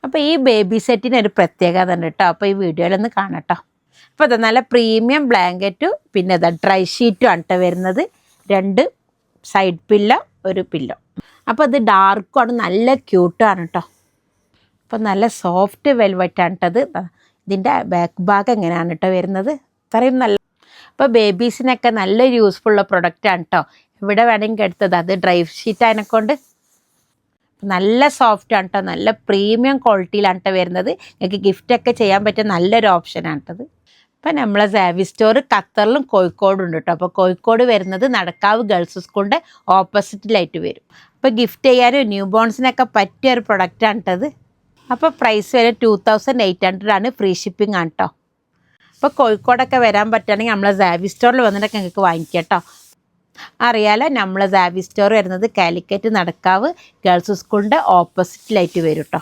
അപ്പോൾ ഈ ബേബി സെറ്റിന് ഒരു പ്രത്യേകത ഉണ്ട് കേട്ടോ. അപ്പോൾ ഈ വീഡിയോയിലൊന്ന് കാണട്ടോ. അപ്പോൾ അത് നല്ല പ്രീമിയം ബ്ലാങ്കറ്റും പിന്നെ ഇതാ ഡ്രൈ ഷീറ്റും ആണ് കേട്ടോ വരുന്നത്. 2 സൈഡ് പില്ലോ, ഒരു പില്ലോ. അപ്പോൾ ഇത് ഡാർക്കുമാണ്, നല്ല ക്യൂട്ടാണ് കേട്ടോ. അപ്പോൾ നല്ല സോഫ്റ്റ് വെൽവെറ്റാണ് കേട്ടത്. ഇതിൻ്റെ ബാക്ക് ഭാഗം എങ്ങനെയാണ് കേട്ടോ വരുന്നത്, അത്രയും നല്ല. അപ്പോൾ ബേബീസിനൊക്കെ നല്ലൊരു യൂസ്ഫുള്ള പ്രൊഡക്റ്റാണ് കേട്ടോ. ഇവിടെ വേണമെങ്കിൽ എടുത്തത് അത് ഡ്രൈ ഷീറ്റ് അതിനെക്കൊണ്ട് നല്ല സോഫ്റ്റാണ് കേട്ടോ. നല്ല പ്രീമിയം ക്വാളിറ്റിയിലാണ് കേട്ടോ വരുന്നത്. നിങ്ങൾക്ക് ഗിഫ്റ്റൊക്കെ ചെയ്യാൻ പറ്റിയ നല്ലൊരു ഓപ്ഷനാണ് കേട്ടത്. ഇപ്പം നമ്മളെ സാവി സ്റ്റോർ ഖത്തറിലും കോഴിക്കോടും ഉണ്ട് കേട്ടോ. അപ്പോൾ കോഴിക്കോട് വരുന്നത് നടക്കാവ് ഗേൾസ് സ്കൂളിൻ്റെ ഓപ്പോസിറ്റിലായിട്ട് വരും. അപ്പോൾ ഗിഫ്റ്റ് ചെയ്യാനും ന്യൂ ബോൺസിനൊക്കെ പറ്റിയ ഒരു പ്രൊഡക്റ്റാണ് കേട്ടത്. അപ്പോൾ പ്രൈസ് വരെ 2800 ആണ്, ഫ്രീ ഷിപ്പിംഗ് ആണ് കേട്ടോ. അപ്പോൾ കോഴിക്കോടൊക്കെ വരാൻ പറ്റുകയാണെങ്കിൽ നമ്മളെ സാവി സ്റ്റോറിൽ വന്നിട്ടൊക്കെ നിങ്ങൾക്ക് വാങ്ങിക്കാം കേട്ടോ. അറിയാലോ, നമ്മളെ സാവി സ്റ്റോർ വരുന്നത് കാലിക്കറ്റ് നടക്കാവ് ഗേൾസ് സ്കൂളിൻ്റെ ഓപ്പോസിറ്റിലായിട്ട് വരും കേട്ടോ.